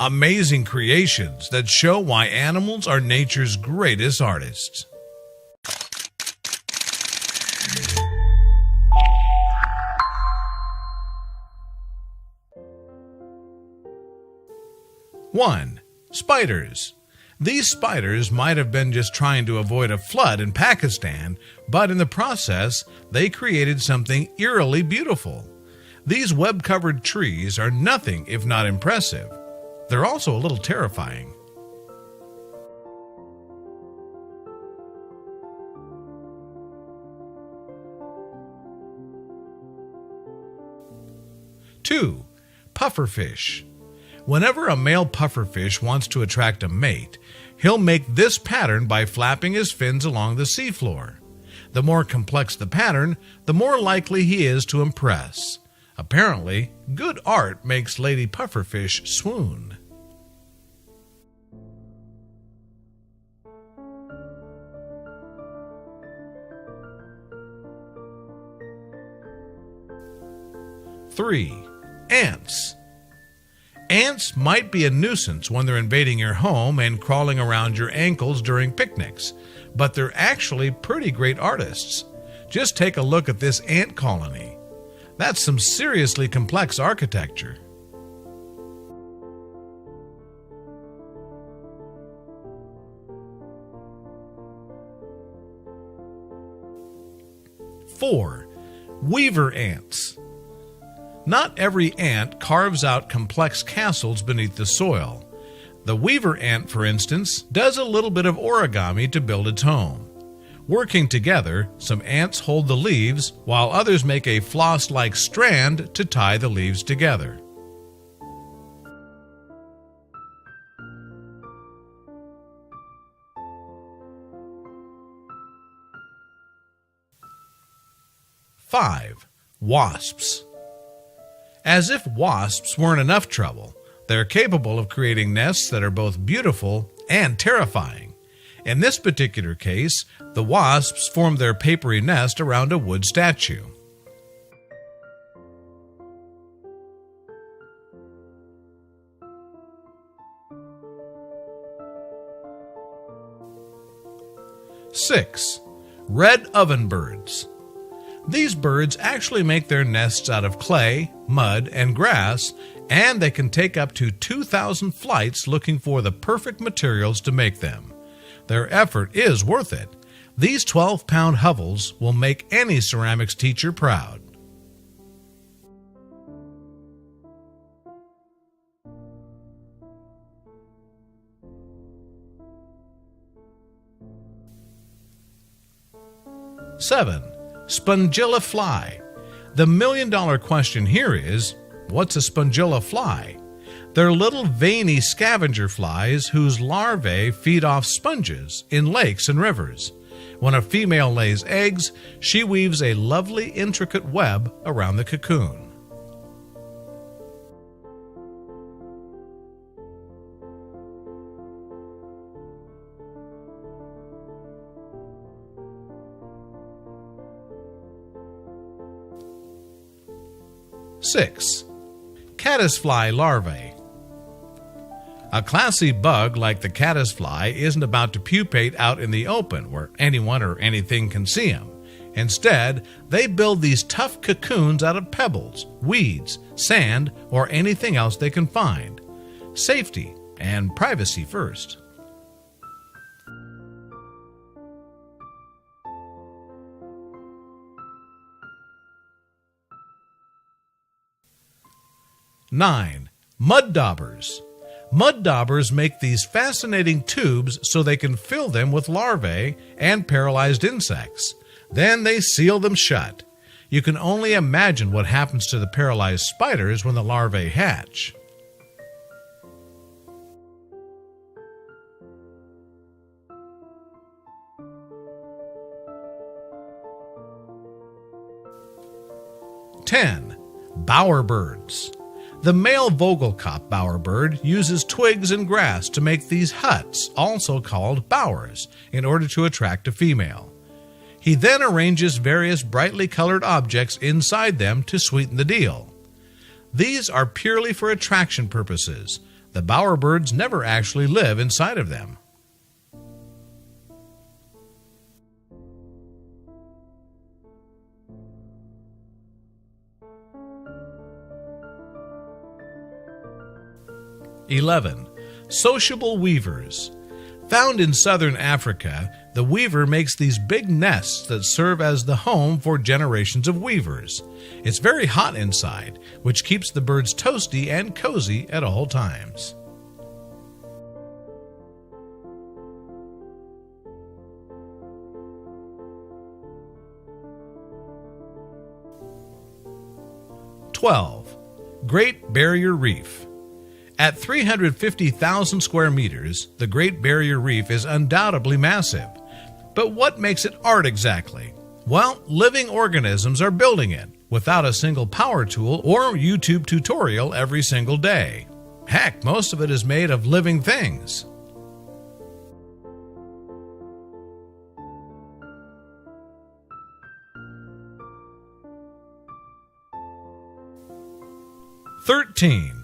Amazing creations that show why animals are nature's greatest artists. One, spiders. These spiders might have been just trying to avoid a flood in Pakistan, but in the process, they created something eerily beautiful. These web-covered trees are nothing if not impressive. They're also a little terrifying. Two, pufferfish. Whenever a male pufferfish wants to attract a mate, he'll make this pattern by flapping his fins along the seafloor. The more complex the pattern, the more likely he is to impress. Apparently, good art makes Lady Pufferfish swoon. Three, ants. Ants might be a nuisance when they're invading your home and crawling around your ankles during picnics, but they're actually pretty great artists. Just take a look at this ant colony. That's some seriously complex architecture. Four, weaver ants. Not every ant carves out complex castles beneath the soil. The weaver ant, for instance, does a little bit of origami to build its home. Working together, some ants hold the leaves, while others make a floss-like strand to tie the leaves together. Five, wasps. As if wasps weren't enough trouble, they're capable of creating nests that are both beautiful and terrifying. In this particular case, the wasps form their papery nest around a wood statue. Six, red ovenbirds. These birds actually make their nests out of clay, mud, and grass, and they can take up to 2,000 flights looking for the perfect materials to make them. Their effort is worth it. These 12-pound hovels will make any ceramics teacher proud. Seven, spongilla fly. The million-dollar question here is, what's a spongilla fly? They're little veiny scavenger flies whose larvae feed off sponges in lakes and rivers. When a female lays eggs, she weaves a lovely, intricate web around the cocoon. Six, caddisfly larvae. A classy bug like the caddisfly isn't about to pupate out in the open where anyone or anything can see them. Instead, they build these tough cocoons out of pebbles, weeds, sand, or anything else they can find. Safety and privacy first. Nine, mud daubers. Mud daubers make these fascinating tubes so they can fill them with larvae and paralyzed insects. Then they seal them shut. You can only imagine what happens to the paralyzed spiders when the larvae hatch. Ten, bowerbirds. The male Vogelkop bowerbird uses twigs and grass to make these huts, also called bowers, in order to attract a female. He then arranges various brightly colored objects inside them to sweeten the deal. These are purely for attraction purposes. The bowerbirds never actually live inside of them. (11) Sociable weavers. Found in southern Africa, the weaver makes these big nests that serve as the home for generations of weavers. It's very hot inside, which keeps the birds toasty and cozy at all times. (12) Great Barrier Reef. At 350,000 square meters, the Great Barrier Reef is undoubtedly massive. But what makes it art exactly? Well, living organisms are building it, without a single power tool or YouTube tutorial every single day. Heck, most of it is made of living things. (13)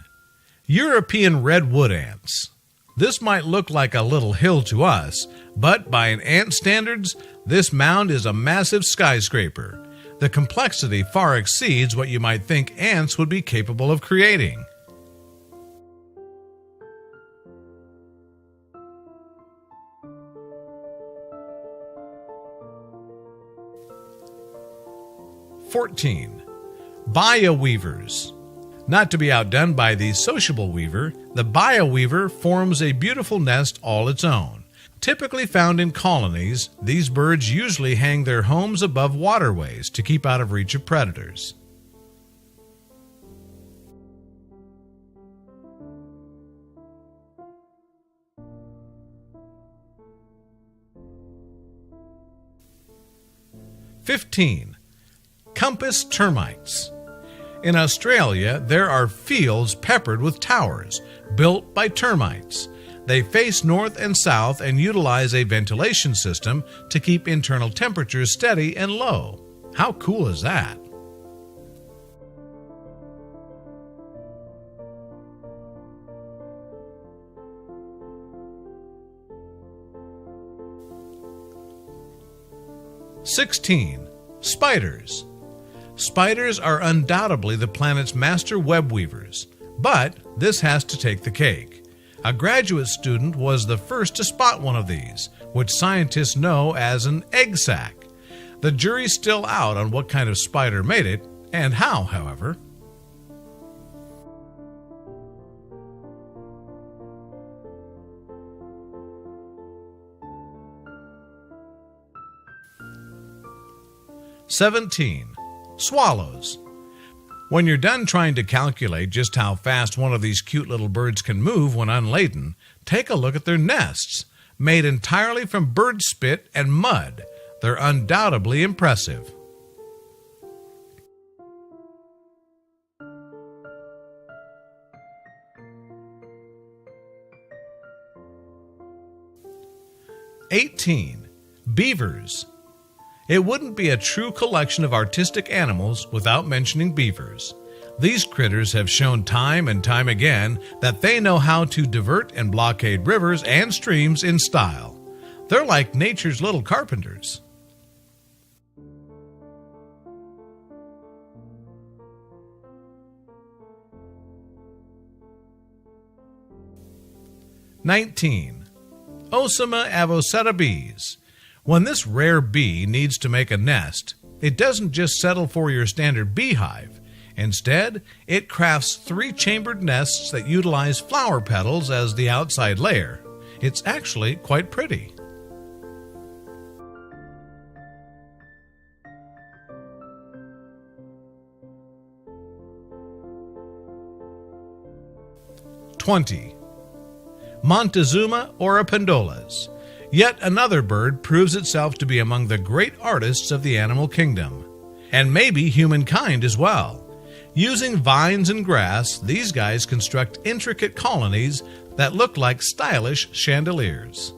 European redwood ants. This might look like a little hill to us, but by an ant standards, this mound is a massive skyscraper. The complexity far exceeds what you might think ants would be capable of creating. (14) Bioweavers. Not to be outdone by the sociable weaver, the bioweaver forms a beautiful nest all its own. Typically found in colonies, these birds usually hang their homes above waterways to keep out of reach of predators. (15) Compass termites. In Australia, there are fields peppered with towers, built by termites. They face north and south and utilize a ventilation system to keep internal temperatures steady and low. How cool is that? (16) Spiders. Spiders are undoubtedly the planet's master web weavers, but this has to take the cake. A graduate student was the first to spot one of these, which scientists know as an egg sac. The jury's still out on what kind of spider made it, and how, however. (17) Swallows. When you're done trying to calculate just how fast one of these cute little birds can move when unladen, take a look at their nests. Made entirely from bird spit and mud, they're undoubtedly impressive. (18) Beavers. It wouldn't be a true collection of artistic animals without mentioning beavers. These critters have shown time and time again that they know how to divert and blockade rivers and streams in style. They're like nature's little carpenters. (19) Osama avocetta bees. When this rare bee needs to make a nest, it doesn't just settle for your standard beehive. Instead, it crafts 3-chambered nests that utilize flower petals as the outside layer. It's actually quite pretty. (20) Montezuma oropendolas. Yet another bird proves itself to be among the great artists of the animal kingdom, and maybe humankind as well. Using vines and grass, these guys construct intricate colonies that look like stylish chandeliers.